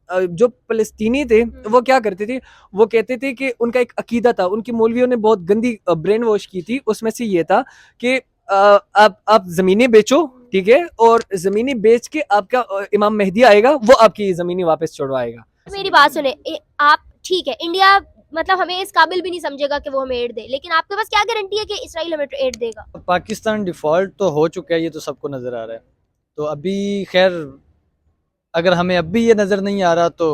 जो फ़लस्तीनी थे वो क्या करते थे, वो कहते थे कि उनका एक अकीदा था, उनके मौलवियों ने बहुत गंदी ब्रेन वॉश की थी, उसमें से ये था कि आप ज़मीनें बेचो, ठीक है, और ज़मीनें बेच के आपका इमाम मेहदी आएगा, वो आपकी ज़मीनें वापस छुड़वाएगा। मेरी बात सुने, आप ठीक है, इंडिया मतलब हमें इस काबिल भी नहीं समझेगा कि वो हमें एड दे, लेकिन आपके पास क्या गारंटी है कि इसराइल हमें एड देगा? पाकिस्तान डिफ़ॉल्ट तो हो चुका है, ये तो सबको नज़र आ रहा है। तो अभी खैर अगर हमें अब भी ये नज़र नहीं आ रहा तो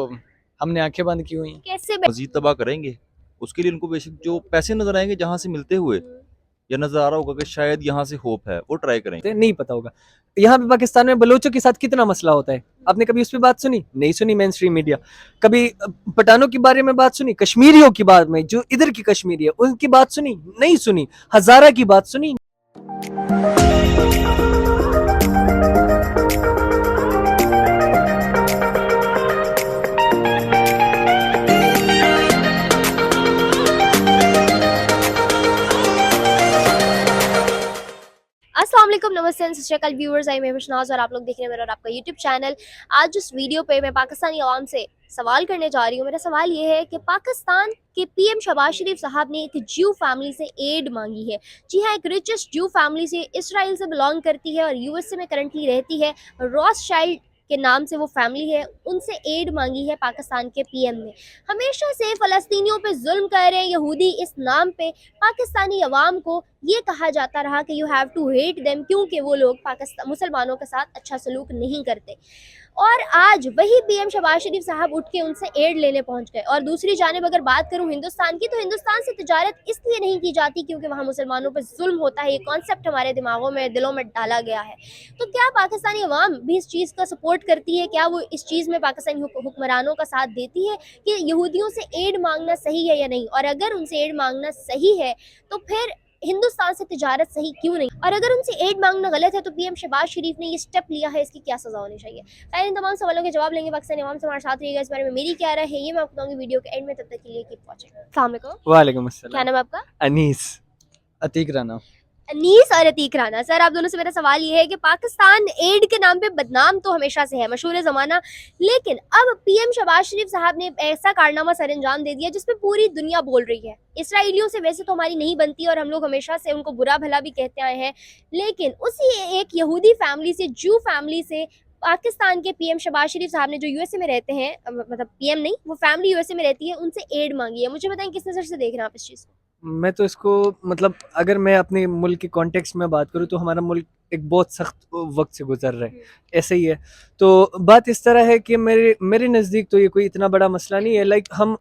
हमने आंखें बंद की हुई हैं। कैसे मजीद तबाह करेंगे। उसके लिए उनको बेसिक जो पैसे नजर आएंगे जहां से मिलते हुए, या नजर आ रहा होगा कि शायद यहाँ से होप है, वो ट्राई करेंगे। नहीं पता होगा। यहाँ पे पाकिस्तान में बलोचों के साथ कितना मसला होता है, आपने कभी उस पर बात सुनी? नहीं सुनी मेन स्ट्रीम मीडिया। कभी पठानों के बारे में बात सुनी? कश्मीरियों की बात में, जो इधर की कश्मीरी है उनकी बात सुनी? नहीं सुनी। हजारा की बात सुनी? अस्सलाम वालेकुम, नमस्ते, सत श्री अकाल व्यूअर्स, आई मैं शनाज और आप लोग देख रहे हैं मेरा और आपका यूट्यूब चैनल। आज इस वीडियो पे मैं पाकिस्तानी आवाम से सवाल करने जा रही हूँ। मेरा सवाल ये है कि पाकिस्तान के पीएम शहबाज शरीफ साहब ने एक ज्यू फैमिली से एड मांगी है। जी हाँ, एक रिचेस्ट ज्यू फैमिली से, इसराइल से बिलोंग करती है और यूएसए में करंटली रहती है। रॉथशाइल्ड के नाम से वो फैमिली है, उनसे एड मांगी है पाकिस्तान के पीएम ने। हमेशा से फ़लस्तीनियों पे जुल्म कर रहे हैं यहूदी, इस नाम पे पाकिस्तानी अवाम को ये कहा जाता रहा कि you have to hate them, क्योंकि वो लोग पाकिस्तान मुसलमानों के साथ अच्छा सलूक नहीं करते। और आज वही पीएम शहबाज शरीफ साहब उठ के उनसे एड लेने पहुंच गए। और दूसरी जानिब अगर बात करूं हिंदुस्तान की, तो हिंदुस्तान से तिजारत इसलिए नहीं की जाती क्योंकि वहां मुसलमानों पर जुल्म होता है। ये कॉन्सेप्ट हमारे दिमागों में, दिलों में डाला गया है। तो क्या पाकिस्तानी अवाम भी इस चीज़ का सपोर्ट करती है? क्या वो इस चीज़ में पाकिस्तानी हुक्मरानों का साथ देती है कि यहूदियों से एड मांगना सही है या नहीं? और अगर उनसे एड मांगना सही है तो फिर हिंदुस्तान से तिजारत सही क्यों नहीं? और अगर उनसे एड मांगना गलत है तो पीएम शहबाज शरीफ ने ये स्टेप लिया है, इसकी क्या सजा होनी चाहिए? खैर, इन तमाम सवालों के जवाब लेंगे पाकिस्तानी अवाम से। हमारे साथ रहिएगा, इस बारे में मेरी क्या राय है ये मैं आपको बताऊंगी वीडियो के एंड में। तब तक के लिए कीप वॉचिंग। अस्सलाम वालेकुम। वालेकुम क्या अस्सलाम। नाम है आपका? अनीस। अतीक राना। अनीस और अतीक राना। सर, आप दोनों से मेरा सवाल ये है कि पाकिस्तान एड के नाम पे बदनाम तो हमेशा से है, मशहूर ज़माना, लेकिन अब पीएम शहबाज शरीफ साहब ने ऐसा कारनामा सर अंजाम दे दिया जिसपे पूरी दुनिया बोल रही है। इसराइलियों से वैसे तो हमारी नहीं बनती और हम लोग हमेशा से उनको बुरा भला भी कहते आए हैं, लेकिन उसी एक यहूदी फैमिली से, जू फैमिली से, पाकिस्तान के पीएम शहबाज शरीफ साहब ने, जो यूएसए में रहते हैं, मतलब पीएम नहीं, वो फैमिली यूएसए में रहती है, उनसे एड मांगी है। मुझे बताएं किस नज़र से देख रहे हैं आप इस चीज़ को? मैं तो इसको, मतलब अगर मैं अपने मुल्क के कॉन्टेक्स्ट में बात करूँ तो हमारा मुल्क एक बहुत सख्त वक्त से गुजर रहा है, ऐसे ही है। तो बात इस तरह है कि मेरे मेरे नज़दीक तो ये कोई इतना बड़ा मसला नहीं है। लाइक हम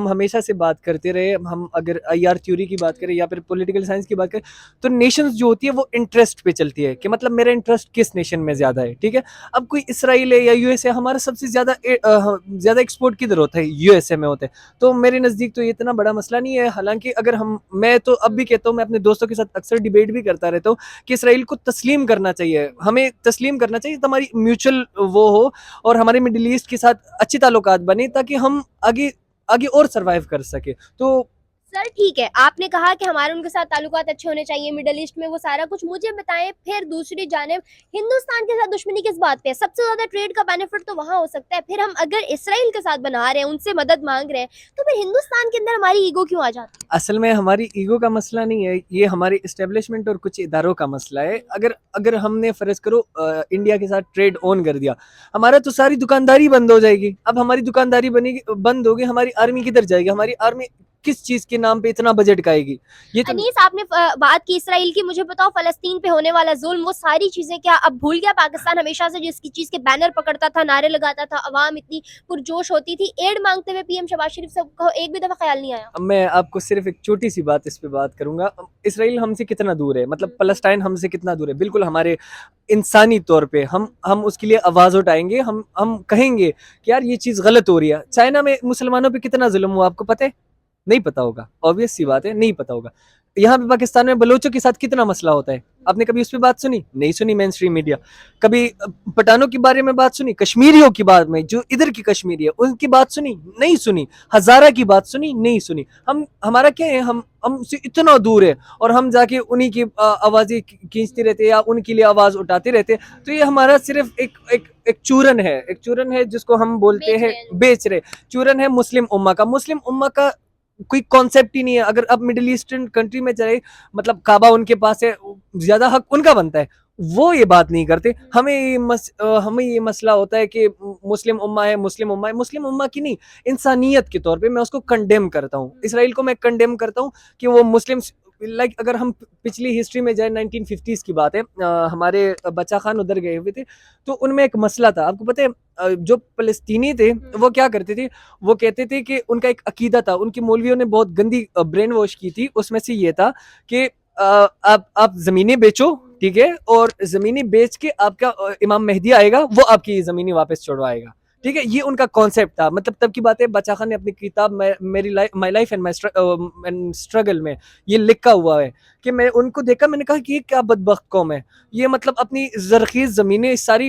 हमेशा से बात करते रहे, हम अगर आईआर थ्योरी की बात करें या फिर पॉलिटिकल साइंस की बात करें, तो नेशंस जो होती है वो इंटरेस्ट पे चलती है कि मतलब मेरा इंटरेस्ट किस नेशन में ज़्यादा है, ठीक है। अब कोई इसराइल है या यूएसए, हमारा सबसे ज़्यादा एक्सपोर्ट किधर होता है? यूएसए में होता है। तो मेरे नज़दीक तो ये इतना बड़ा मसला नहीं है। हालांकि अगर मैं तो अब भी कहता हूँ, मैं अपने दोस्तों के साथ अक्सर डिबेट भी करता रहता हूँ कि इसराइल को तस्लीम करना चाहिए, हमें तस्लीम करना चाहिए, तो हमारी म्यूचुअल वो हो और हमारे मिडिल ईस्ट के साथ अच्छे ताल्लुकात बने ताकि हम आगे आगे और सरवाइव कर सके। तो सर ठीक है, आपने कहा कि हमारे उनके साथ ताल्लुकात अच्छे होने चाहिए, मिडल ईस्ट में वो सारा कुछ, मुझे बताएं फिर दूसरी जानिब हिंदुस्तान के साथ दुश्मनी किस बात पे है? सबसे ज्यादा ट्रेड का बेनिफिट तो वहां हो सकता है, फिर हम अगर इसराइल के साथ बना रहे हैं, उनसे मदद मांग रहे हैं, तो फिर हिंदुस्तान के अंदर हमारी ईगो क्यों आ जाती है? असल में हमारी ईगो का मसला नहीं है, ये हमारे इस्टेब्लिशमेंट और कुछ इदारों का मसला है। अगर अगर हमने फ़र्ज करो इंडिया के साथ ट्रेड ऑन कर दिया, हमारा तो सारी दुकानदारी बंद हो जाएगी। अब हमारी दुकानदारी बनेगी, बंद होगी, हमारी आर्मी किधर जाएगी? हमारी आर्मी किस चीज़ के नाम पे इतना बजट खाएगी? ये तो अनीस, आपने बात की इसराइल की, मुझे बताओ फलस्तीन पे होने वाला जुल्म, वो सारी चीजें क्या अब भूल गया पाकिस्तान? हमेशा से जिसकी चीज के बैनर पकड़ता था, नारे लगाता था, अवाम इतनी पुरजोश होती थी, एड मांगते हुए पीएम शहबाज शरीफ साहब को एक भी दफा ख्याल नहीं आया? अब मैं आपको सिर्फ एक छोटी सी बात इस पे बात करूंगा। इसराइल हमसे कितना दूर है, मतलब पलस्टाइन हमसे कितना दूर है? बिल्कुल हमारे इंसानी तौर पे हम उसके लिए आवाज़ उठाएंगे, हम कहेंगे कि यार ये चीज़ गलत हो रही है। चाइना में मुसलमानों पे कितना जुल्म हुआ, आपको पता है? नहीं पता होगा, ऑब्वियस सी बात है, नहीं पता होगा। यहाँ पे पाकिस्तान में बलोचों के साथ कितना मसला होता है, आपने कभी उस पर बात सुनी? नहीं सुनी मेन स्ट्रीम मीडिया। कभी पठानों के बारे में बात सुनी? कश्मीरियों की बात में, जो इधर की कश्मीरी है उनकी बात सुनी? नहीं सुनी। हजारा की बात सुनी? नहीं सुनी। हम हमारा क्या है, हम हमसे इतना दूर है और हम जाके उन्हीं की आवाजें खींचते रहते हैं या उनके लिए आवाज उठाते रहते हैं। तो ये हमारा सिर्फ एक चूरन है, एक चूरन है जिसको हम बोलते हैं बेच रहे। चूरन है मुस्लिम उम्मा का। मुस्लिम उम्मा का कोई कॉन्सेप्ट ही नहीं है। अगर अब मिडिल ईस्टर्न कंट्री में चले, मतलब काबा उनके पास है, ज्यादा हक उनका बनता है, वो ये बात नहीं करते। हमें ये मसला होता है कि मुस्लिम उम्मा है, मुस्लिम उम्मा है। मुस्लिम उम्मा की नहीं, इंसानियत के तौर पे मैं उसको कंडेम करता हूँ। इसराइल को मैं कंडेम करता हूँ कि वो मुस्लिम, लाइक अगर हम पिछली हिस्ट्री में जाए, 1950s की बात है, हमारे बच्चा खान उधर गए हुए थे, तो उनमें एक मसला था। आपको पता है, जो फलस्तीनी थे वो क्या करते थे, वो कहते थे कि उनका एक अकीदा था, उनकी मौलवियों ने बहुत गंदी ब्रेन वॉश की थी। उसमें से ये था कि आप जमीनें बेचो, ठीक है, और जमीनें बेच के आपका इमाम मेहदी आएगा, वो आपकी जमीनें वापस छुड़वाएगा, ठीक है। ये उनका कॉन्सेप्ट था। मतलब तब की बात है, बच्चा खान ने अपनी किताब मेरी life, my life and my struggle में ये लिखा हुआ है कि मैं उनको देखा, मैंने कहा कि ये क्या बदबख्त कौम है, ये मतलब अपनी जरखीज जमीनें सारी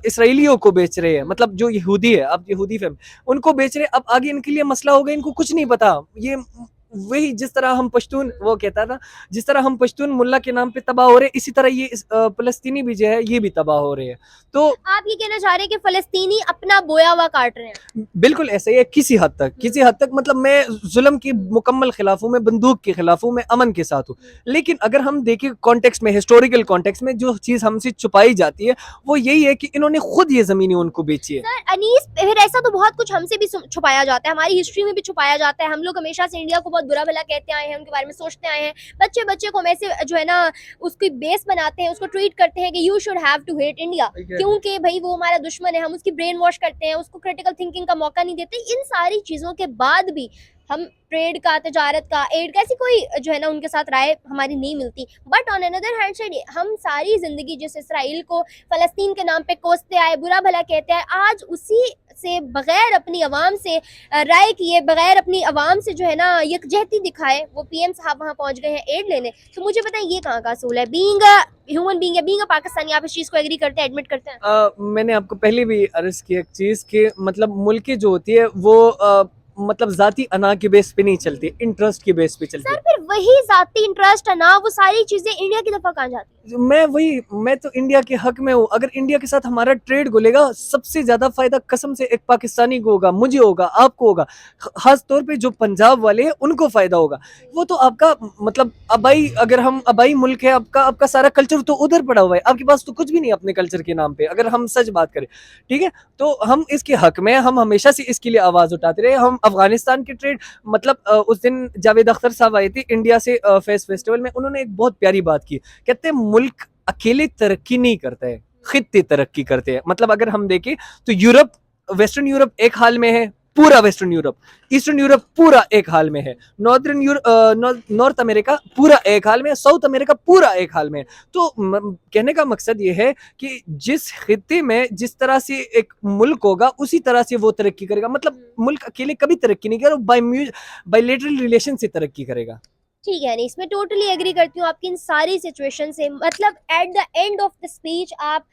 इसराइलियों को बेच रहे हैं, मतलब जो यहूदी है, अब यहूदी फैम उनको बेच रहे हैं। अब आगे इनके लिए मसला होगा, इनको कुछ नहीं पता। ये वही जिस तरह हम पश्तून, वो कहता था, जिस तरह हम पश्तून मुल्ला के नाम पे तबाह हो रहे हैं, इसी तरह ये फलस्तीनी भी जो है ये भी तबाह हो रहे हैं। तो आप ये कहना चाह रहे हैं कि फलस्तीनी अपना बोया हुआ काट रहे हैं? बिल्कुल ऐसा ही है, किसी हद तक। मतलब मैं जुल्म की मुकम्मल खिलाफ हूँ, मैं बंदूक के खिलाफ हूँ, मैं अमन के साथ हूँ। लेकिन अगर हम देखें कॉन्टेक्स्ट में, हिस्टोरिकल कॉन्टेक्स्ट में, जो चीज़ हमसे छुपाई जाती है वो यही है कि इन्होंने खुद ये ज़मीनें उनको बेची है। सर अनीस, फिर ऐसा तो बहुत कुछ हमसे भी छुपाया जाता है, हमारी हिस्ट्री में भी छुपाया जाता है। हम लोग हमेशा से इंडिया को बहुत बुरा भला कहते आए हैं, उनके बारे में सोचते आए हैं। बच्चे को हम ऐसे जो है ना उसकी बेस बनाते हैं, उसको ट्रीट करते हैं कि you should have to hate India, क्योंकि भाई वो हमारा दुश्मन है। हम उसकी ब्रेन वॉश करते हैं, उसको क्रिटिकल थिंकिंग का मौका नहीं देते। इन सारी चीज़ों के बाद भी हम ट्रेड का, तजारत का, एड का, ऐसी कोई जो है ना उनके साथ राय हमारी नहीं मिलती। But on another hand side हम सारी जिंदगी जिस इसराइल को फलस्तीन के नाम पे कोसते आए, बुरा भला कहते आए, आज उसी से बगैर अपनी आवाम से राय किए, बगैर अपनी आवाम से जो है ना यकजहती दिखाए, वो पीएम साहब वहाँ पहुँच गए हैं एड लेने। तो मुझे बताएं ये कहाँ का असूल है? बीइंग अ ह्यूमन बीइंग या बीइंग अ पाकिस्तानी, आप इस चीज़ को एग्री करते हैं, एडमिट करते हैं? मैंने आपको पहले भी अर्ज किया एक चीज़ कि मतलब मुल्क जो होती है वो मतलब जाती अना के बेस पे नहीं चलती, इंटरेस्ट के बेस पे चलती सर है। फिर वही जाती इंटरेस्ट है ना, वो सारी चीजें इंडिया की दफा कहाँ जाती मैं तो इंडिया के हक में हूँ। अगर इंडिया के साथ हमारा ट्रेड खुलेगा, सबसे ज्यादा फायदा कसम से एक पाकिस्तानी को होगा, मुझे होगा, आपको होगा, खास तौर पे जो पंजाब वाले हैं उनको फायदा होगा। वो तो आपका मतलब आबाई, अगर हम आबाई मुल्क है, आपका सारा कल्चर तो उधर पड़ा हुआ है, आपके पास तो कुछ भी नहीं अपने कल्चर के नाम पे, अगर हम सच बात करें, ठीक है। तो हम इसके हक में, हम हमेशा से इसके लिए आवाज उठाते रहे। हम अफगानिस्तान के ट्रेड, मतलब उस दिन जावेद अख्तर साहब आए थे इंडिया से फेस फेस्टिवल में, उन्होंने एक बहुत प्यारी बात की, कहते हैं मुल्क अकेले तरक्की नहीं करता है, खित्ते तरक्की करते हैं। मतलब अगर हम देखें तो यूरोप, वेस्टर्न यूरोप एक हाल में है, पूरा वेस्टर्न यूरोप, ईस्टर्न यूरोप पूरा एक हाल में है, नॉर्दर्न यूरोप, नॉर्थ अमेरिका पूरा एक हाल में है, साउथ अमेरिका पूरा एक हाल में है। तो कहने का मकसद ये है कि जिस खित्ते में जिस तरह से एक मुल्क होगा उसी तरह से वो तरक्की करेगा। मतलब मुल्क अकेले कभी तरक्की नहीं करेगा, बायलैटरल रिलेशन से तरक्की करेगा। ठीक है नहीं, इसमें टोटली एग्री करती हूँ आपकी इन सारी सिचुएशन से। मतलब at the end of the speech आप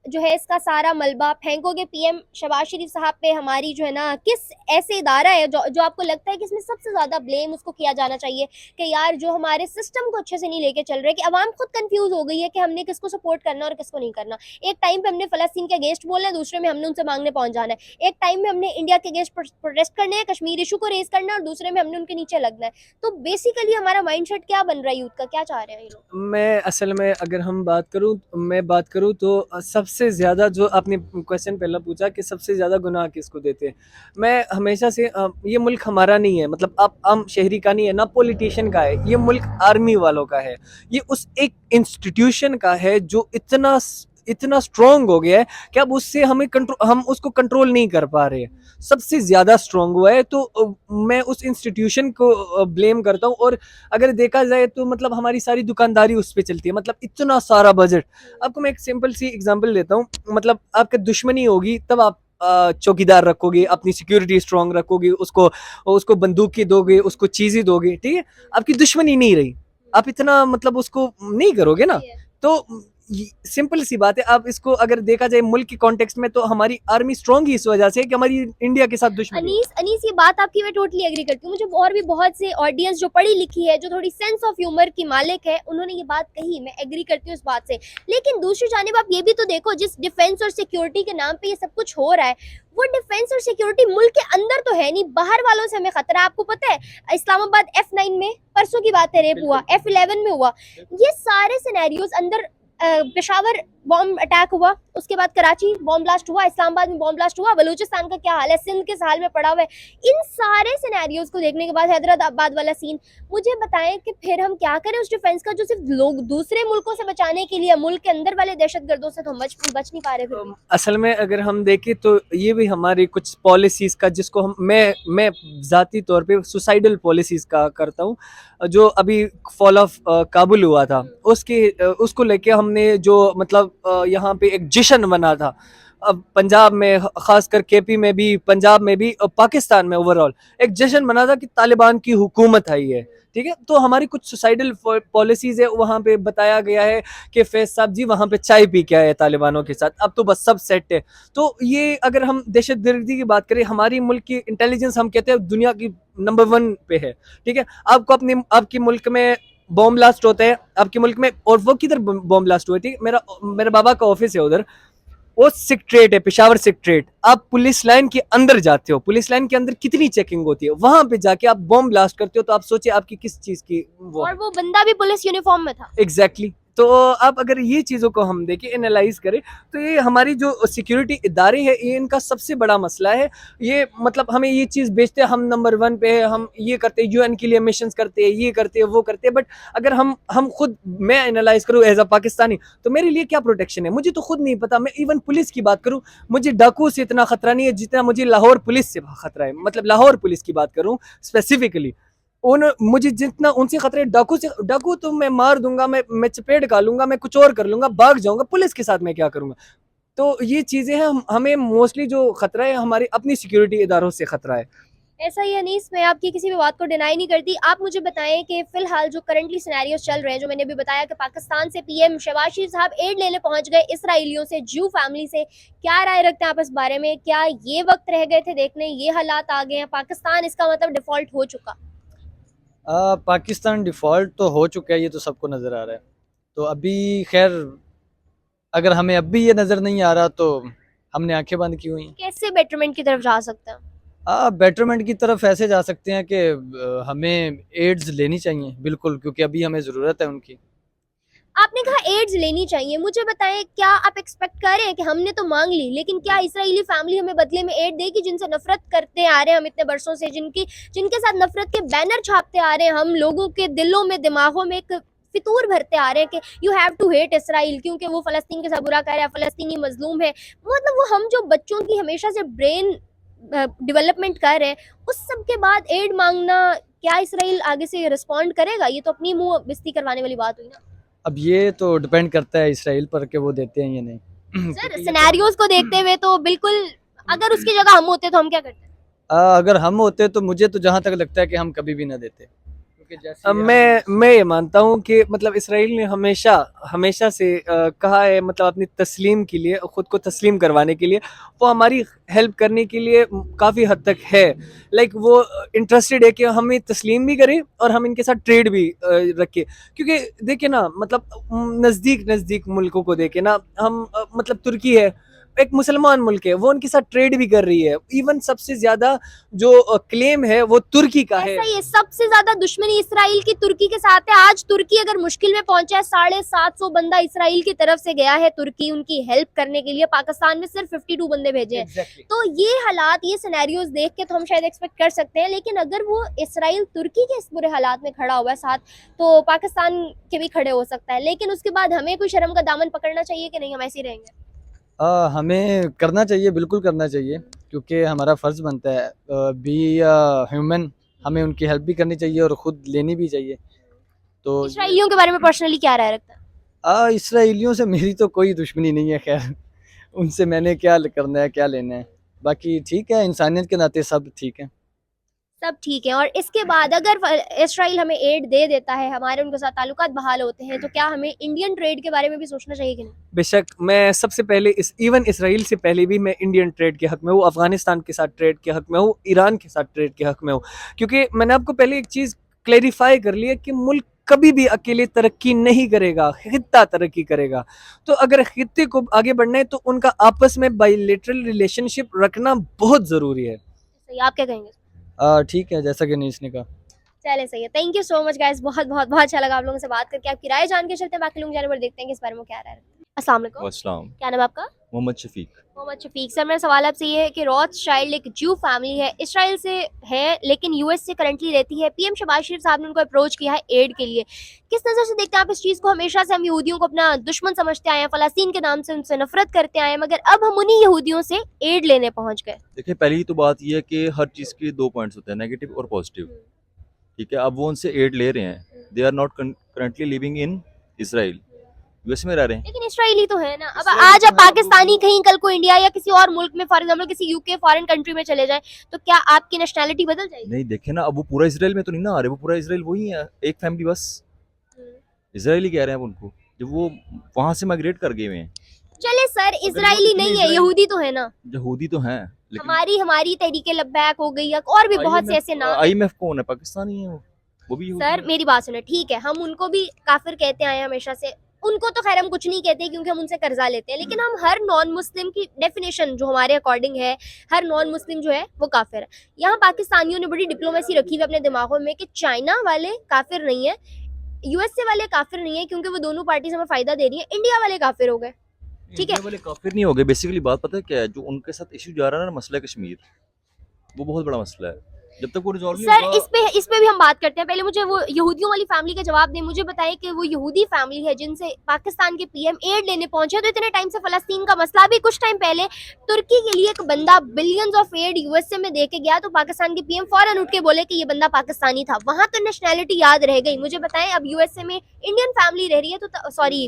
जो है इसका सारा मलबा फेंकोगे पीएम शहबाज शरीफ साहब पे। हमारी जो है ना किस ऐसे इदारा है जो आपको लगता है कि इसमें सबसे ज़्यादा ब्लेम उसको किया जाना चाहिए कि यार जो हमारे सिस्टम को अच्छे से नहीं लेके चल रहे, कि अवाम खुद कंफ्यूज हो गई है कि हमने किसको सपोर्ट करना और किसको नहीं करना। एक टाइम पे हमने फ़लस्तीन के अगेंस्ट बोलना है, दूसरे में हमने उनसे मांगने पहुंच जाना है। एक टाइम में हमने इंडिया के अगेंस्ट प्रोटेस्ट करने हैं, कश्मीर इशू को रेज करना है, और दूसरे में हमने उनके नीचे लगना है। तो बेसिकली हमारा माइंडसेट क्या बन रहा है यूथ का, क्या चाह रहे हैं ये लोग? मैं असल में अगर हम बात करूं तो सबसे ज़्यादा, जो आपने क्वेश्चन पहला पूछा कि सबसे ज़्यादा गुनाह किसको देते हैं, मैं हमेशा से ये मुल्क हमारा नहीं है, मतलब आप आम शहरी का नहीं है, ना पॉलिटिशियन का है, ये मुल्क आर्मी वालों का है। ये उस एक इंस्टीट्यूशन का है जो इतना स्ट्रॉन्ग हो गया है कि अब उससे हम उसको कंट्रोल नहीं कर पा रहे हैं, सबसे ज़्यादा स्ट्रॉन्ग हुआ है। तो मैं उस इंस्टीट्यूशन को ब्लेम करता हूँ। और अगर देखा जाए तो मतलब हमारी सारी दुकानदारी उस पर चलती है, मतलब इतना सारा बजट। आपको मैं एक सिंपल सी एग्जांपल देता हूँ, मतलब आपका दुश्मनी होगी तब आप चौकीदार रखोगे, अपनी सिक्योरिटी स्ट्रॉन्ग रखोगे, उसको बंदूक की दोगे, उसको चीज़ें दोगे, ठीक है। आपकी दुश्मनी नहीं रही, आप इतना मतलब उसको नहीं करोगे ना। तो सिंपल सी बात है, आप इसको अगर देखा जाए मुल्क के कॉन्टेक्स्ट में, तो हमारी आर्मी स्ट्रांग ही इस वजह से है कि हमारी इंडिया के साथ दुश्मनी है। अनीस ये बात आपकी मैं टोटली एग्री करती हूँ। मुझे और भी बहुत से ऑडियंस जो पढ़ी लिखी है, जो थोड़ी सेंस ऑफ ह्यूमर की मालिक है, उन्होंने ये बात कही, मैं एग्री करती हूँ इस बात से। लेकिन दूसरी जानिब आप ये भी तो देखो, जिस डिफेंस और सिक्योरिटी के नाम पे ये सब कुछ हो रहा है, वो डिफेंस और सिक्योरिटी मुल्क के अंदर तो है नहीं, बाहर वालों से हमें खतरा है। आपको पता है इस्लामाबाद F9 में परसों की बात है रेप हुआ, F11 में हुआ, ये सारे सिनेरियोज अंदर पेशावर बॉम्ब अटैक हुआ, उसके बाद कराची बॉम्ब ब्लास्ट हुआ, इस्लामाबाद में बॉम्ब ब्लास्ट हुआ, बलूचिस्तान का क्या हाल है, सिंध किस हाल में पड़ा हुआ है। इन सारे सिनेरियोज को देखने के बाद हैदराबाद वाला सीन, मुझे बताएं कि फिर हम क्या करें उस डिफेंस का जो सिर्फ लोग दूसरे मुल्कों से बचाने के लिए, मुल्क के अंदर वाले दहशतगर्दों से तो हम बच नहीं पा रहे फिर भी। असल में अगर हम देखें तो ये भी हमारी कुछ पॉलिसीज़ का, जिसको मैं ज़ाती तौर पे सुसाइडल पॉलिसीज़ का करता हूँ। जो अभी फॉल ऑफ काबुल हुआ था, उसको लेके हमने जो मतलब यहाँ पे एक जश्न मना था। अब पंजाब में, खासकर केपी में भी, पंजाब में भी, और पाकिस्तान में ओवरऑल एक जश्न मना था कि तालिबान की हुकूमत आई है। ठीक है, तो हमारी कुछ सुसाइडल पॉलिसीज़ है, वहाँ पे बताया गया है कि फैज साहब जी वहाँ पे चाय पी के आए तालिबानों के साथ, अब तो बस सब सेट है। तो ये अगर हम दहशतगर्दी की बात करें, हमारी मुल्क की इंटेलिजेंस हम कहते हैं दुनिया की नंबर 1 पे है। ठीक है, आपको आपके मुल्क में बॉम्ब ब्लास्ट होते हैं, आपके मुल्क में, और वो किधर बॉम्ब ब्लास्ट हुए? ठीक, मेरे बाबा का ऑफिस है उधर, वो सेक्रेट है, पेशावर सेक्रेट। आप पुलिस लाइन के अंदर जाते हो, पुलिस लाइन के अंदर कितनी चेकिंग होती है, वहां पे जाके आप बॉम्ब ब्लास्ट करते हो, तो आप सोचिए आपकी किस चीज की वो। और वो बंदा भी पुलिस यूनिफॉर्म में था। एग्जैक्टली। तो आप अगर ये चीज़ों को हम देखें, एनालाइज करें, तो ये हमारी जो सिक्योरिटी इदारे हैं, ये इनका सबसे बड़ा मसला है। ये मतलब हमें ये चीज़ बेचते हैं, हम नंबर 1 पे है, हम ये करते हैं, UN के लिए मिशंस करते हैं, ये करते हैं, वो करते हैं, बट अगर हम खुद, मैं एनालाइज करूँ एज अ पाकिस्तानी, तो मेरे लिए क्या प्रोटेक्शन है मुझे तो खुद नहीं पता। मैं इवन पुलिस की बात करूँ, मुझे डाकू से इतना खतरा नहीं है जितना मुझे लाहौर पुलिस से खतरा है। मतलब लाहौर पुलिस की बात करूँ स्पेसिफिकली, मुझे जितना उनसे खतरे, डाकू तो मैं मार दूंगा, मैं चपेट खा लूंगा, मैं कुछ और कर लूंगा, भाग जाऊंगा, पुलिस के साथ मैं क्या करूंगा। तो ये चीजें हैं, हमें मोस्टली जो खतरा है हमारी अपनी सिक्योरिटी इदारों से खतरा है। ऐसा ही अनीस, मैं आपकी किसी भी बात को डिनाई नहीं करती। आप मुझे बताएं कि फिलहाल जो करंटली सिनेरियोस चल रहे हैं, जो मैंने भी बताया कि पाकिस्तान से PM शहबाज शरीफ साहब एड लेने पहुंच गए इसराइलियों से, जू फैमिली से, क्या राय रखते हैं आप इस बारे में? क्या ये वक्त रह गए थे देखने, ये हालात आ गए हैं, पाकिस्तान इसका मतलब डिफॉल्ट हो चुका? पाकिस्तान डिफ़ॉल्ट तो हो चुका है, ये तो सबको नज़र आ रहा है। तो अभी खैर अगर हमें अब भी ये नज़र नहीं आ रहा तो हमने आंखें बंद की हुई हैं। कैसे बेटरमेंट की तरफ जा सकते हैं? बेटरमेंट की तरफ ऐसे जा सकते हैं कि हमें एड्स लेनी चाहिए बिल्कुल, क्योंकि अभी हमें ज़रूरत है उनकी। आपने कहा एड्स लेनी चाहिए, मुझे बताएं क्या आप एक्सपेक्ट कर रहे हैं कि हमने तो मांग ली, लेकिन क्या इसराइली फैमिली हमें बदले में एड देगी, जिनसे नफरत करते आ रहे हैं हम इतने बरसों से, जिनके साथ नफरत के बैनर छापते आ रहे हैं हम, लोगों के दिलों में, दिमागों में एक फितूर भरते आ रहे हैं कि you have to hate Israel क्योंकि वो फलस्तीन के साथ बुरा कर रहा है, फलस्तीनी मजलूम है। मतलब वो हम जो बच्चों की हमेशा से ब्रेन डेवलपमेंट कर रहे हैं, उस सब के बाद एड मांगना, क्या इसराइल आगे से रिस्पॉन्ड करेगा? ये तो अपनी मुंह बिस्ती करवाने वाली बात हुई ना। अब ये तो डिपेंड करता है इसराइल पर कि वो देते हैं या नहीं। सर सिनेरियोज को देखते हुए तो बिल्कुल, अगर उसकी जगह हम होते तो हम क्या करते? अगर हम होते तो मुझे तो जहाँ तक लगता है कि हम कभी भी ना देते, क्योंकि जैसे अब मैं ये मानता हूँ कि मतलब इसराइल ने हमेशा से कहा है, मतलब अपनी तस्लीम के लिए, खुद को तस्लीम करवाने के लिए, वो हमारी हेल्प करने के लिए काफ़ी हद तक है। लाइक वो इंटरेस्टेड है कि हमें तस्लीम भी करें और हम इनके साथ ट्रेड भी रखें। क्योंकि देखिए ना, मतलब नज़दीक मुल्कों को देखे ना हम, मतलब तुर्की है, एक मुसलमान मुल्क है, वो उनके साथ ट्रेड भी कर रही है। इवन सबसे ज्यादा जो क्लेम है वो तुर्की का है। ऐसा ही है, सबसे ज्यादा दुश्मनी इसराइल की तुर्की के साथ है। आज तुर्की अगर मुश्किल में पहुंचा है, 750 बंदा इसराइल की तरफ से गया है तुर्की उनकी हेल्प करने के लिए, पाकिस्तान में सिर्फ 52 बंदे भेजे हैं। Exactly. तो ये हालात, ये सिनेरियोज देख के तो हम शायद एक्सपेक्ट कर सकते हैं, लेकिन अगर वो इसराइल तुर्की के इस बुरे हालात में खड़ा हुआ है साथ, तो पाकिस्तान के भी खड़े हो सकता है। लेकिन उसके बाद हमें कोई शर्म का दामन पकड़ना चाहिए कि नहीं हम ऐसे ही रहेंगे? हमें करना चाहिए, बिल्कुल करना चाहिए, क्योंकि हमारा फ़र्ज़ बनता है बी ह्यूमन, हमें उनकी हेल्प भी करनी चाहिए और ख़ुद लेनी भी चाहिए। तो इसराइलियों के बारे में पर्सनली क्या राय रखता है? इसराइलियों से मेरी तो कोई दुश्मनी नहीं है, खैर उनसे मैंने क्या करना है, क्या लेना है। बाकी ठीक है, इंसानियत के नाते सब ठीक है। सब ठीक है। और इसके बाद अगर इसराइल हमें एड दे देता है, हमारे उनके साथ ताल्लुकात बहाल होते हैं, तो क्या हमें इंडियन ट्रेड के बारे में भी सोचना चाहिए कि नहीं? बेशक मैं सबसे पहले इवन इसराइल से पहले भी मैं इंडियन ट्रेड के हक में हूँ, अफगानिस्तान के साथ ट्रेड के हक में हूँ, ईरान के साथ ट्रेड के हक में हूँ। क्योंकि मैंने आपको पहले एक चीज़ क्लेरिफाई कर ली है कि मुल्क कभी भी अकेले तरक्की नहीं करेगा, खित्ता तरक्की करेगा। तो अगर खित्ते को आगे बढ़ना है तो उनका आपस में बायलैटरल रिलेशनशिप रखना बहुत ज़रूरी है। सही, आप क्या कहेंगे? ठीक है, जैसा कि नीस ने कहा। चले, सही है। Thank you so much guys, बहुत बहुत बहुत अच्छा लगा आप लोगों से बात करके। आपकी राय जान के चलते हैं बाकी लोग जानवर, देखते हैं कि इस बारे में क्या राय है। अस्सलाम वालेकुम, अस्सलाम। क्या नाम है आपका? मोहम्मद शफीक। मोहम्मद शफीक। सर मेरा सवाल आपसे ये है कि रॉथस्चाइल्ड एक ज्यू फैमिली है, इसराइल से है लेकिन यूएस से करंटली रहती है। पीएम शहबाज शरीफ साहब ने उनको अप्रोच किया है एड के लिए। किस नज़र से देखते हैं आप इस चीज़ को? हमेशा से हम यहूदियों को अपना दुश्मन समझते आए हैं, फ़लस्तीन के नाम से उनसे नफरत करते आए हैं, मगर अब हम उन्हीं यहूदियों से एड लेने पहुंच गए। देखिए, पहली तो बात यह है कि हर चीज़ के दो पॉइंट्स होते हैं, नेगेटिव और पॉजिटिव। ठीक है, अब वो उनसे एड ले रहे हैं, they are not currently living in Israel, US में रह रहे हैं। लेकिन इसराइली तो है ना। अब इसराइली आज तो आप है, पाकिस्तानी कहीं कल को इंडिया या किसी और मुल्क में, फॉर एग्जांपल किसी यूके फॉरेन कंट्री में चले जाए, तो क्या आपकी नेशनैलिटी बदल जाएगी? नहीं, देखे ना, अब वो पूरा इसराइल में तो नहीं ना आ रहे, वो पूरा इसराइल वही है, एक फैमिली बस इसराइली कह रहे हैं अब उनको, जब वो वहां से माइग्रेट कर गए हुए हैं। चले सर, वो इसराइली इतने नहीं है, इसराइल- यहूदी तो है ना। यहूदी तो हैं, लेकिन हमारी तहरीके लब्बैक हो गई या और भी बहुत से ऐसे नाम हैं। आईएमएफ कौन है? पाकिस्तानी है वो भी यहूदी सर है। मेरी बात सुने, ठीक है, हम उनको भी काफिर कहते आए हैं हमेशा से। उनको तो खैर हम कुछ नहीं कहते क्योंकि हम उनसे कर्जा लेते हैं, लेकिन हम हर नॉन मुस्लिम की डेफिनेशन जो हमारे अकॉर्डिंग है, हर नॉन मुस्लिम जो है वो काफिर है। यहाँ पाकिस्तानियों ने बड़ी डिप्लोमेसी रखी हुई अपने दिमागों में कि चाइना वाले काफिर नहीं है, यूएसए वाले काफिर नहीं है क्योंकि वो दोनों पार्टीज हमें फायदा दे रही है, इंडिया वाले काफिर हो गए। ठीक है। इंडिया वाले काफिर नहीं हो गए। बेसिकली बात पता है क्या है, जो उनके साथ इशू जा रहा है ना, मसला कश्मीर, वो बहुत बड़ा मसला है। जब तक वो रिजॉल्व नहीं सर होगा, इस पे भी हम बात करते हैं। पहले मुझे वो यहूदियों वाली फैमिली का जवाब दें। मुझे बताएं कि वो यहूदी फैमिली है जिनसे पाकिस्तान के पीएम एड लेने पहुंचे, तो इतने टाइम से फलस्तीन का मसला भी, कुछ टाइम पहले तुर्की के लिए एक बंदा बिलियंस ऑफ एड यूएसए में दे के गया, तो पाकिस्तान के पीएम फौरन उठ के बोले कि ये बंदा पाकिस्तानी था। वहां तो नेशनैलिटी याद रह गई। मुझे बताएं, अब यूएसए में इंडियन फैमिली रह रही है, तो सॉरी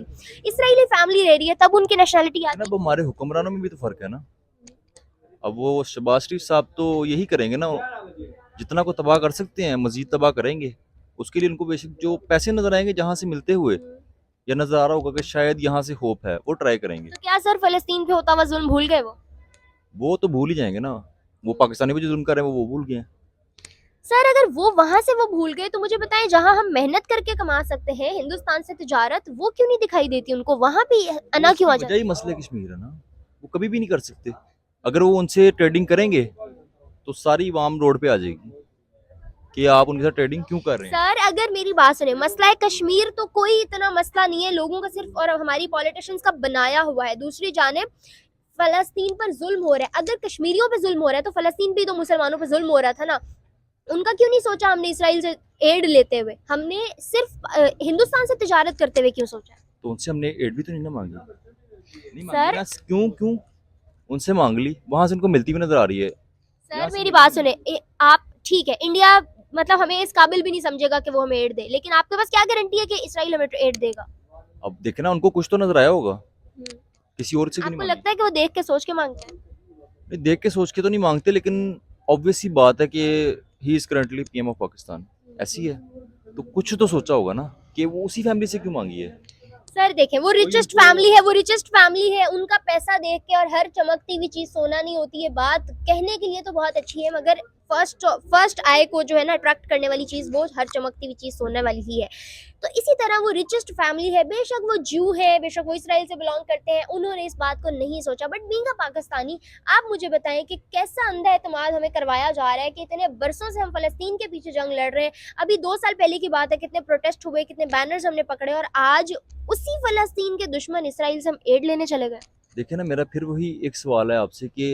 इसराइली फैमिली रह रही है, तब उनकी नेशनैलिटी याद ना, अब हमारे हुक्मरानों में भी तो फर्क है ना। अब वो शहबाज शरीफ साहब तो यही करेंगे ना, जितना को तबाह कर सकते हैं मजीद तबाह करेंगे। उसके लिए उनको बेसिक जो पैसे नजर आएंगे जहां से मिलते हुए, या नजर आ रहा होगा कि शायद यहाँ से होप है, वो ट्राई करेंगे। तो क्या सर फलस्तीन पे होता हुआ जुल्म भूल गए वो तो भूल ही जाएंगे ना। वो पाकिस्तानी पे जो जुल्म कर रहे हैं वो भूल गए हैं। सर अगर वो वहां से वो भूल गए, तो मुझे बताएं, जहां हम मेहनत करके कमा सकते हैं हिंदुस्तान से तिजारत, वो क्यों नहीं दिखाई देती उनको? वहां भी अना क्यों आ वजह जाती? ही मसले कश्मीर है ना, वो कभी भी नहीं कर सकते। अगर वो उनसे ट्रेडिंग करेंगे तो सारी आवाम रोड पे आ जाएगी कि आप उनके साथ ट्रेडिंग क्यों कर रहे हैं। सर अगर मेरी बात सुने, मसला है कश्मीर तो कोई इतना मसला नहीं है लोगों का, सिर्फ और हमारी पॉलिटिशियंस का बनाया हुआ है। दूसरी जानिब फलस्तीन पर जुल्म हो रहा है। अगर कश्मीरियों पे जुल्म हो रहा है तो फलस्तीन भी तो मुसलमानों पे जुल्म हो रहा था ना। उनका क्यों नहीं सोचा हमने इसराइल से एड लेते हुए? हमने सिर्फ हिंदुस्तान से तिजारत करते हुए क्यों सोचा? तो उनसे हमने एड भी तो नहीं ना मांगी, नहीं सर- मांगी ना। क्यों क्यों उनसे मांग ली, वहां से उनको मिलती भी नजर आ रही है। यहाँ सर से मेरी बात सुने, आप ठीक है, इंडिया मतलब हमें इस काबिल भी नहीं समझेगा कि वो हमें एड दे, लेकिन आपके पास क्या गारंटी है कि इसराइल हमें एड देगा? अब देखे ना, उनको कुछ तो नजर आया होगा, किसी और से क्यों नहीं आपको मांगी? लगता है कि वो देख के सोच के मांगते हैं? नहीं, देख के सोच के तो नहीं मांगते, लेकिन ऑब्वियस सी बात है कि he is currently PM of Pakistan, ऐसी है तो कुछ तो सोचा होगा ना कि वो उसी फैमिली से क्यों मांगी है। सर देखें, वो रिचेस्ट फैमिली है, वो रिचेस्ट फैमिली है। उनका पैसा देख के, और हर चमकती हुई चीज सोना नहीं होती है, बात कहने के लिए तो बहुत अच्छी है, मगर फर्स्ट आई को जो है ना अट्रैक्ट करने वाली चीज, वो हर चमकती हुई चीज सोने वाली ही है। तो इसी तरह वो रिचेस्ट फैमिली है, बेशक वो ज्यू है, बेशक वो इसराइल से बिलोंग करते हैं, उन्होंने इस बात को नहीं सोचा। बट बीइंग अ पाकिस्तानी, आप मुझे बताएं कि कैसा अंधा एतमाद हमें करवाया जा रहा है कि इतने बरसों से हम फलस्तीन के पीछे जंग लड़ रहे हैं। अभी 2 साल पहले की बात है, कितने प्रोटेस्ट हुए, कितने बैनर्स हमने पकड़े, और आज उसी फलस्तीन के दुश्मन इसराइल से हम एड लेने चले गए। देखिए ना, मेरा फिर वही एक सवाल है आपसे कि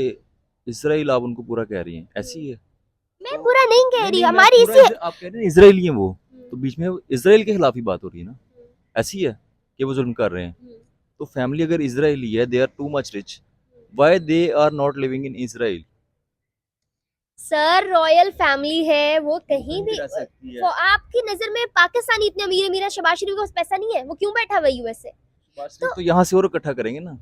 इसराइल आप उनको पूरा कह रही हैं, ऐसी है? मैं पूरा नहीं कह रही, नहीं, मैं हमारी पूरा इसी आप कह रहे हैं इजरायली हैं वो, तो बीच में इसराइल के खिलाफ ही बात हो रही है ना, ऐसी है कि वो जुल्म कर रहे हैं। तो फैमिली अगर इजरायली है, they are too much rich, why they are not living in Israel? Sir royal family है, वो कहीं भी रह सकती है। वो आपकी नजर में पाकिस्तानी इतने अमीर है, मेरा शहबाज शरीफ के पास पैसा नहीं है, वो क्यों बैठा हुआ यूएस से? तो यहाँ से और इकट्ठा करेंगे ना।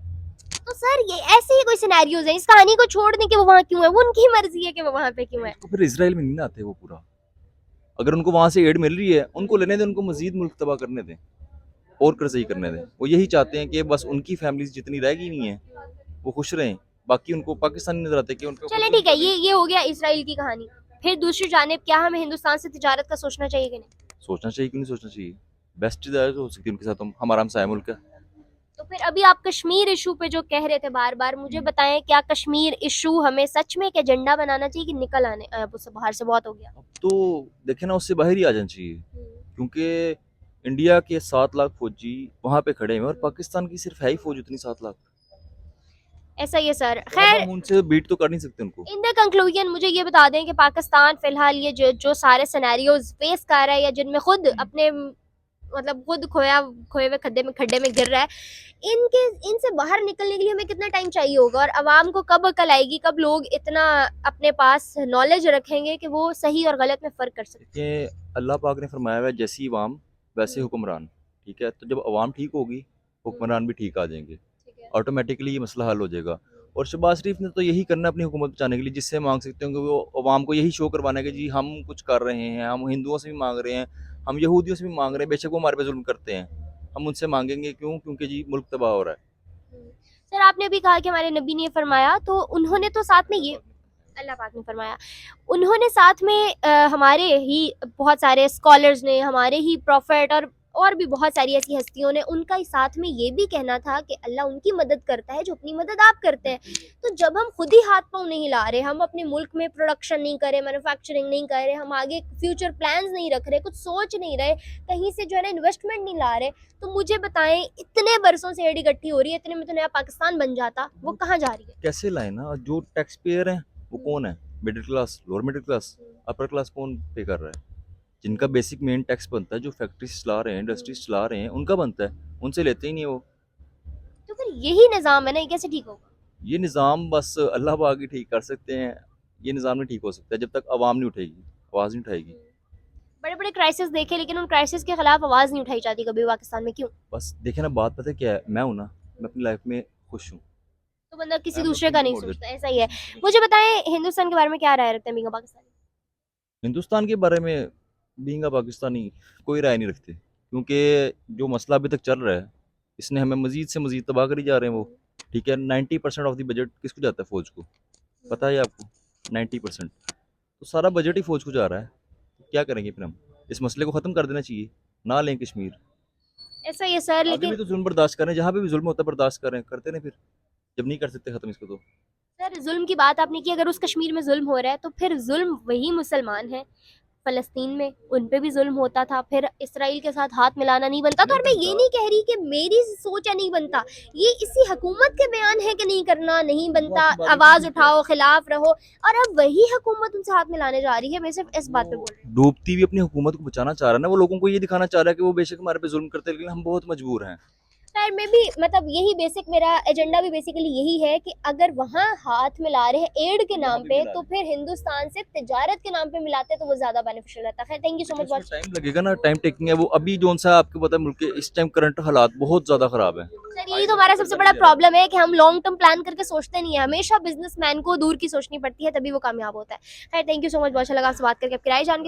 तो सर ये ऐसे ही कोई सिनेरियोज हैं, इस कहानी को छोड़ दें कि वो वहाँ क्यों है, वो उनकी मर्जी है कि वो वहाँ पे क्यों है। तो फिर इसराइल में नहीं ना आते वो पूरा। अगर उनको वहां से एड मिल रही है, उनको लेने दें, उनको मजीद मुल्क तबाह करने दें और कर्ज़ई करने दें। वो यही चाहते हैं कि बस उनकी फैमिलीज जितनी रहेगी नहीं है वो खुश रहें, बाकी उनको पाकिस्तानी नजर आते हैं कि उनको चले ठीक है, ये हो गया इसराइल की कहानी। फिर दूसरी जानिब क्या हमें हिंदुस्तान से तिजारत का सोचना चाहिए कि नहीं? सोचना चाहिए, क्यों नहीं सोचना चाहिए। बेस्ट चीज़ हो सकती है उनके साथ, हमारा हमसाया मुल्क है। तो फिर अभी आप कश्मीर इशू पे जो कह रहे थे बार बार, मुझे बताएं क्या कश्मीर इशू हमें सच में एक एजेंडा बनाना चाहिए कि निकल आने अब उससे बाहर से बहुत हो गया? अब तो देखे ना, उससे बाहर ही आ जाना चाहिए, क्योंकि इंडिया के 7 लाख फौजी वहां पे खड़े हैं और पाकिस्तान की सिर्फ है ही फौज उतनी 7 लाख। ऐसा ही है सर। अब खैर, हम उनसे बीट तो कर नहीं सकते उनको। इन द कंक्लूजन मुझे ये बता दें कि पाकिस्तान फिलहाल ये जो सारे सिनेरियोज फेस कर रहा है या जिनमें खुद अपने मतलब खुद खोए हुए खड्डे में गिर रहा है, इनसे बाहर निकलने के लिए हमें कितना टाइम चाहिए होगा, और आवाम को कब अकल आएगी, कब लोग इतना अपने पास नॉलेज रखेंगे कि वो सही और गलत में फ़र्क कर सकें? देखिए, अल्लाह पाक ने फरमाया हुआ है, जैसी अवाम वैसे हुक्मरान। ठीक है, तो जब अवाम ठीक होगी, हुक्मरान भी ठीक आ जाएंगे, ऑटोमेटिकली ये मसला हल हो जाएगा। और शहबाज शरीफ ने तो यही करना है अपनी हुकूमत बचाने के लिए, जिससे मांग सकते हैं कि वो अवाम को यही शो करवाना है कि जी हम कुछ कर रहे हैं, हम हिंदुओं से भी मांग रहे हैं, हम यहूदियों से भी मांग रहे हैं, बेशक वो हमारे पे जुल्म करते हैं, हम उनसे मांगेंगे क्यों? क्योंकि जी मुल्क तबाह हो रहा है। सर आपने अभी कहा कि हमारे नबी ने फरमाया, तो उन्होंने तो साथ में ये अल्लाह पाक ने फरमाया, उन्होंने साथ में हमारे ही बहुत सारे स्कॉलर्स ने, हमारे ही प्रॉफिट और भी बहुत सारी ऐसी हस्तियों ने उनका ही साथ में ये भी कहना था कि अल्लाह उनकी मदद करता है जो अपनी मदद आप करते हैं। तो जब हम खुद ही हाथ पांव नहीं हिला रहे, हम अपने मुल्क में प्रोडक्शन नहीं कर रहे, मैन्युफैक्चरिंग नहीं कर रहे, हम आगे फ्यूचर प्लान्स नहीं रख रहे, कुछ सोच नहीं रहे, कहीं से जो है ना इन्वेस्टमेंट नहीं ला रहे, तो मुझे बताएं इतने बरसों से एडी इकट्ठी हो रही है, इतने में तो नया पाकिस्तान बन जाता, वो कहाँ जा रही है? कैसे लाए ना, जो टैक्स पेयर हैं वो कौन है? Middle class, lower middle class, upper class कौन पे कर रहा है? जिनका बेसिक मेन टैक्स बनता है, जो फैक्ट्रीज चला रहे हैं, इंडस्ट्रीज चला रहे हैं, उनका बनता है, उनसे लेते ही नहीं वो। तो फिर यही निज़ाम है ना, ये कैसे ठीक होगा? ये निज़ाम बस अल्लाह पाक ही ठीक कर सकते हैं। ये निज़ाम नहीं ठीक हो सकता जब तक आवाम नहीं उठेगी, आवाज़ नहीं उठाएगी। बड़े बड़े क्राइसिस देखे, लेकिन उन क्राइसिस के खिलाफ आवाज़ नहीं उठाई जाती कभी पाकिस्तान में, क्यों? बस देखे ना, बात पता है क्या है, मैं हूँ ना, मैं अपनी लाइफ में खुश हूँ। तो बंदा किसी मैं दूसरे अपनी का नहीं छोड़ देता सोचता, ऐसा ही है। मुझे बताएं हिंदुस्तान के बारे में क्या राय रखते हैं बींगा पाकिस्तानी? हिंदुस्तान के बारे में बीइंग पाकिस्तानी कोई राय नहीं रखते, क्योंकि जो मसला अभी तक चल रहा है, इसने हमें मजीद से मजीद तबाह करी जा रहे हैं वो। ठीक है, 90% ऑफ द बजट किसको जाता है? फौज को। पता है आपको? 90%। तो सारा बजट ही फौज को जा रहा है, तो क्या करेंगे फिर हम? इस मसले को ख़त्म कर देना चाहिए, ना लें कश्मीर। ऐसा ही है सर, आगे लेकिन भी तो जुल्म बर्दाश्त करें, जहाँ पे भी जुल्म होता है बर्दाश्त करें, करते नहीं फिर, जब नहीं कर सकते ख़त्म इसको तो। सर जुल्म की बात आपने की, अगर उस कश्मीर में जुल्म हो रहा है तो फिर जुल्म वही मुसलमान हैं फ़लस्तीन में, उन पे भी जुल्म होता था, फिर इसराइल के साथ हाथ मिलाना नहीं बनता था। और मैं ये नहीं कह रही कि मेरी सोच है नहीं बनता, ये इसी हुकूमत के बयान है कि नहीं करना नहीं बनता, आवाज़ उठाओ, खिलाफ रहो, और अब वही हुकूमत उनसे हाथ मिलाने जा रही है। मैं सिर्फ इस बात पे बोल रही हूँ। डूबती हुई अपनी हुकूमत को बचाना चाह रहा है ना, वो लोगों को ये दिखाना चाह रहा है कि वो बेशक हमारे पे जुल्म करते हैं, लेकिन हम बहुत मजबूर हैं। खैर मैं भी मतलब यही बेसिक मेरा एजेंडा भी बेसिकली यही है कि अगर वहाँ हाथ मिला रहे हैं एड के नाम पे, तो फिर हिंदुस्तान से तिजारत के नाम पे मिलाते तो वो ज्यादा बेनिफिशियल रहता है। Thank you so much. Time लगेगा ना, टाइम टेकिंग है वो। अभी जो सा आपको पता है, मुल्क के इस टाइम करंट हालात बहुत ज्यादा खराब है। सर यही तो हमारा सबसे बड़ा प्रॉब्लम है कि हम लॉन्ग टर्म प्लान करके सोचते नहीं है, हमेशा बिजनेसमैन को दूर की सोचनी पड़ती है, तभी वो कामयाब होता है। खैर थैंक यू सो मच, बहुत अच्छा लगा आपसे बात करके, आपकी राय जान के।